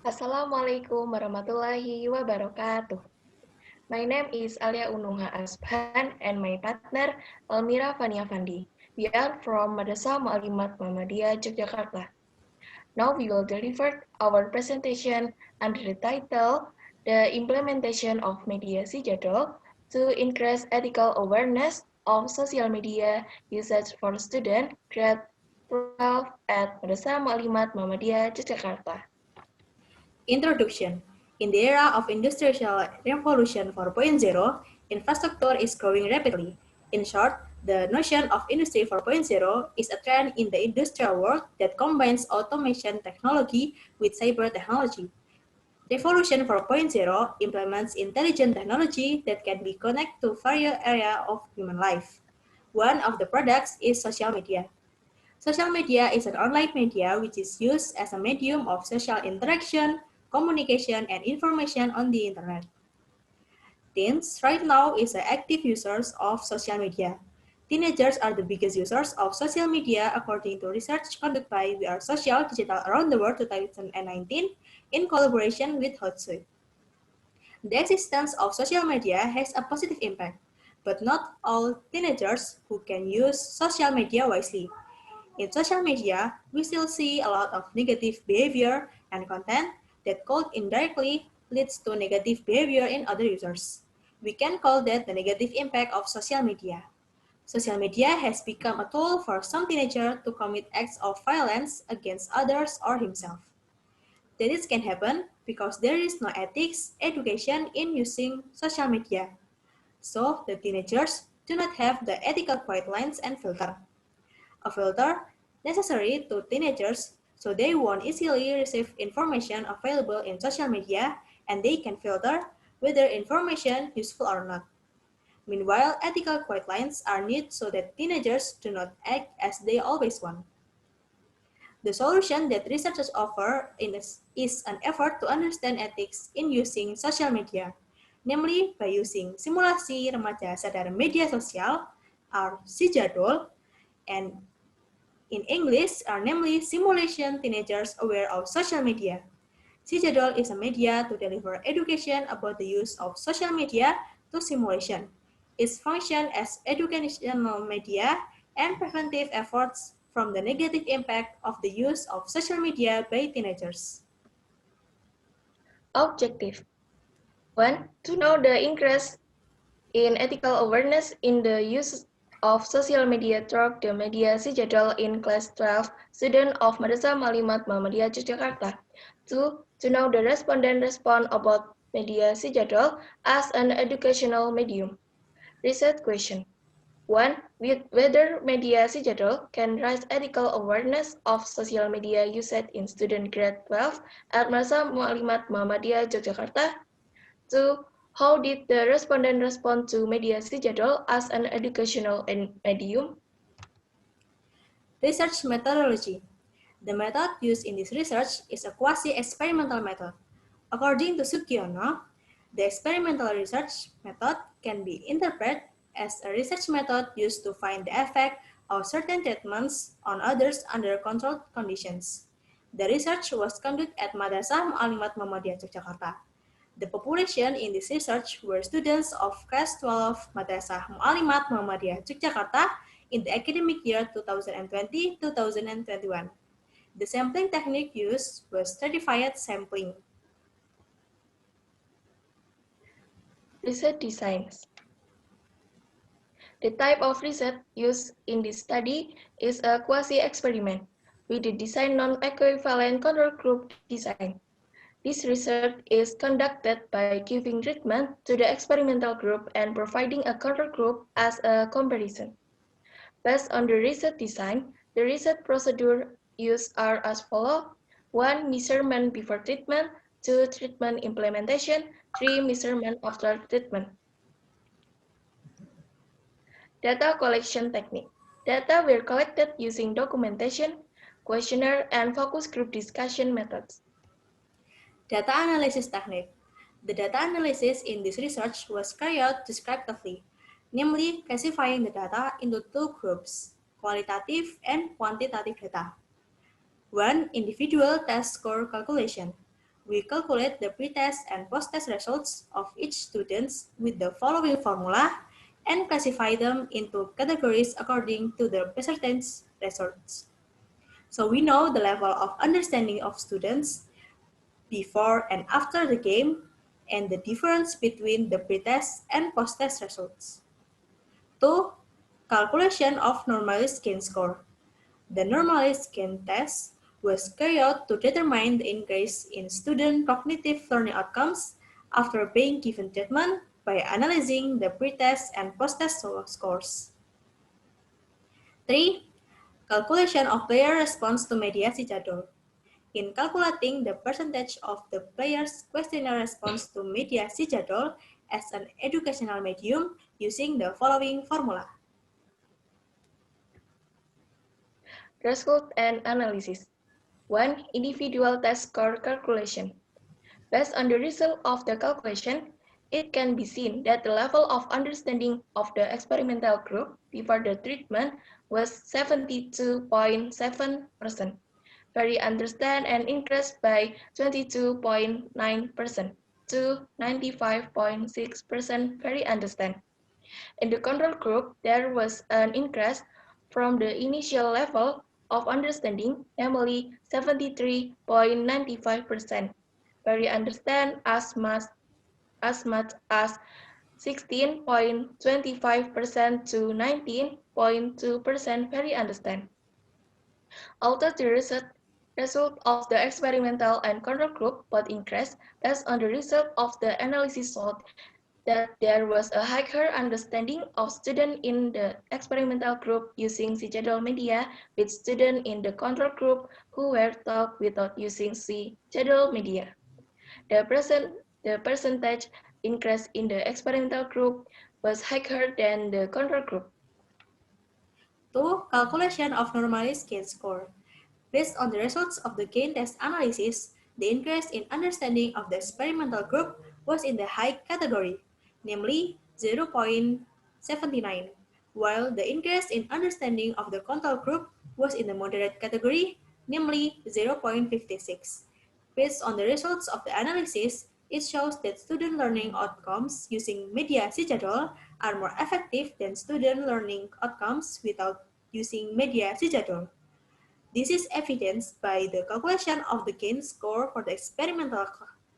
Assalamualaikum warahmatullahi wabarakatuh. My name is Alia Unuha Asban and my partner Almira Fania Fandi. We are from Madrasah Muallimat Muhammadiyah Yogyakarta. Now we will deliver our presentation under the title The Implementation of Mediasi Jadwal to Increase Ethical Awareness of Social Media Usage for Student Grade 12 at Madrasah Muallimat Muhammadiyah Yogyakarta. Introduction. In the era of Industrial Revolution 4.0, infrastructure is growing rapidly. In short, the notion of Industry 4.0 is a trend in the industrial world that combines automation technology with cyber technology. Revolution 4.0 implements intelligent technology that can be connected to various areas of human life. One of the products is social media. Social media is an online media which is used as a medium of social interaction, communication, and information on the internet. Teens right now is the active users of social media. Teenagers are the biggest users of social media according to research conducted by We Are Social Digital Around the World 2019 in collaboration with Hootsuite. The existence of social media has a positive impact, but not all teenagers who can use social media wisely. In social media, we still see a lot of negative behavior and content that could indirectly leads to negative behavior in other users. We can call that the negative impact of social media. Social media has become a tool for some teenager to commit acts of violence against others or himself. This can happen because there is no ethics education in using social media. So the teenagers do not have the ethical guidelines and filter. A filter necessary to teenagers so they won't easily receive information available in social media and they can filter whether information useful or not. Meanwhile, ethical guidelines are needed so that teenagers do not act as they always want. The solution that researchers offer is an effort to understand ethics in using social media, namely by using simulasi remaja sadar media sosial, or SIJADOL, and in English are namely simulation teenagers aware of social media. SIJADOL is a media to deliver education about the use of social media to simulation. Its function as educational media and preventive efforts from the negative impact of the use of social media by teenagers. Objective 1. To know the increase in ethical awareness in the use of social media through the mediasi jadwal in class 12 student of Madrasah Muallimat Muhammadiyah Yogyakarta. 2. To know the respondent respond about mediasi jadwal as an educational medium. Research question. 1. Whether mediasi jadwal can raise ethical awareness of social media usage in student grade 12 at Madrasah Muallimat Muhammadiyah Yogyakarta. 2. How did the respondent respond to mediasi jadwal as an educational medium? Research methodology. The method used in this research is a quasi-experimental method. According to Sugiono, the experimental research method can be interpreted as a research method used to find the effect of certain treatments on others under controlled conditions. The research was conducted at Madrasah Muallimat Muhammadiyah Yogyakarta. The population in this research were students of class 12 Madrasah Muallimat Muhammadiyah Yogyakarta in the academic year 2020-2021. The sampling technique used was stratified sampling. Research designs. The type of research used in this study is a quasi-experiment with the design non-equivalent control group design. This research is conducted by giving treatment to the experimental group and providing a control group as a comparison. Based on the research design, the research procedure used are as follows. 1. Measurement before treatment. 2. Treatment implementation. 3. Measurement after treatment. Data collection technique. Data were collected using documentation, questionnaire, and focus group discussion methods. Data analysis technique. The data analysis in this research was carried out descriptively, namely classifying the data into two groups, qualitative and quantitative data. 1. Individual test score calculation. We calculate the pretest and post-test results of each student with the following formula and classify them into categories according to the percentage results. So we know the level of understanding of students before and after the game and the difference between the pretest and post-test results. 2. Calculation of normalized gain score. The normalized gain test was carried out to determine the increase in student cognitive learning outcomes after being given treatment by analyzing the pretest and post-test scores. 3. Calculation of player response to mediasi jadwal. In calculating the percentage of the player's questionnaire response to mediasi jadwal as an educational medium using the following formula. Result and analysis. 1. Individual test score calculation. Based on the result of the calculation, it can be seen that the level of understanding of the experimental group before the treatment was 72.7%. Very understand and increased by 22.9% to 95.6% very understand. In the control group, there was an increase from the initial level of understanding, namely 73.95%. Very understand as much as 16.25% to 19.2% very understand. Although the result of the experimental and control group both increased, based on the result of the analysis showed that there was a higher understanding of students in the experimental group using C-Jadwal media with students in the control group who were taught without using C-Jadwal media. The percentage increase in the experimental group was higher than the control group. 2. Calculation of normalized gain score. Based on the results of the gain test analysis, the increase in understanding of the experimental group was in the high category, namely 0.79, while the increase in understanding of the control group was in the moderate category, namely 0.56. Based on the results of the analysis, it shows that student learning outcomes using mediasi jadwal are more effective than student learning outcomes without using mediasi jadwal. This is evidenced by the calculation of the gain score for the experimental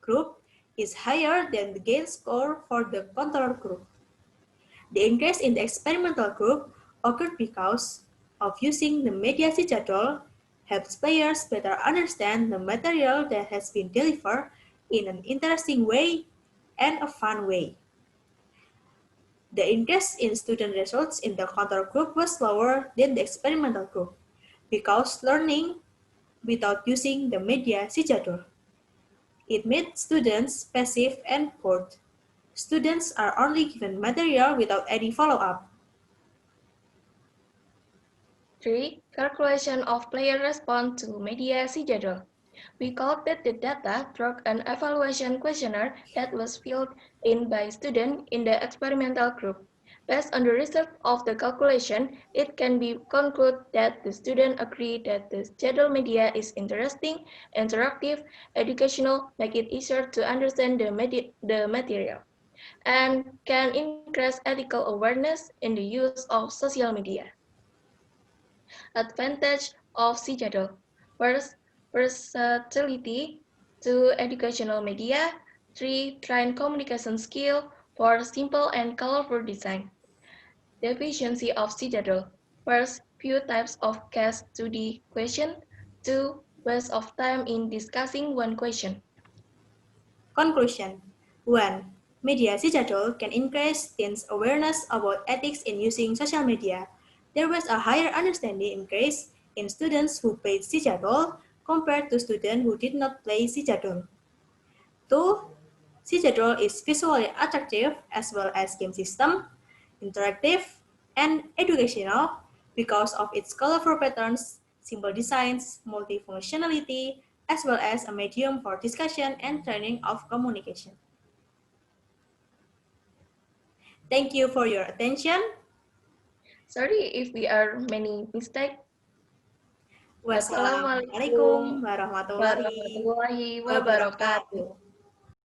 group is higher than the gain score for the control group. The increase in the experimental group occurred because of using the mediasi jadwal helps players better understand the material that has been delivered in an interesting way and a fun way. The increase in student results in the control group was lower than the experimental group because learning without using the mediasi jadwal. It made students passive and bored. Students are only given material without any follow-up. 3. Calculation of player response to mediasi jadwal. We collected the data through an evaluation questionnaire that was filled in by students in the experimental group. Based on the result of the calculation, it can be concluded that the students agree that the jadwal media is interesting, interactive, educational, make it easier to understand the material, and can increase ethical awareness in the use of social media. Advantage of C-Jadwal. First, versatility to educational media. 3. Train communication skill. 4. Simple and colorful design. Deficiency of C-Jadwal. First, few types of case study question. 2. Waste of time in discussing one question. Conclusion 1. Mediasi jadwal can increase teens' awareness about ethics in using social media. There was a higher understanding increase in students who played si jadwal compared to students who did not play si jadwal. 2. Si jadwal is visually attractive as well as game system, interactive, and educational because of its colorful patterns, simple designs, multifunctionality, as well as a medium for discussion and training of communication. Thank you for your attention. Sorry if we are many mistakes. Wassalamualaikum Wassalamualaikum warahmatullahi warahmatullahi wabarakatuh. wabarakatuh.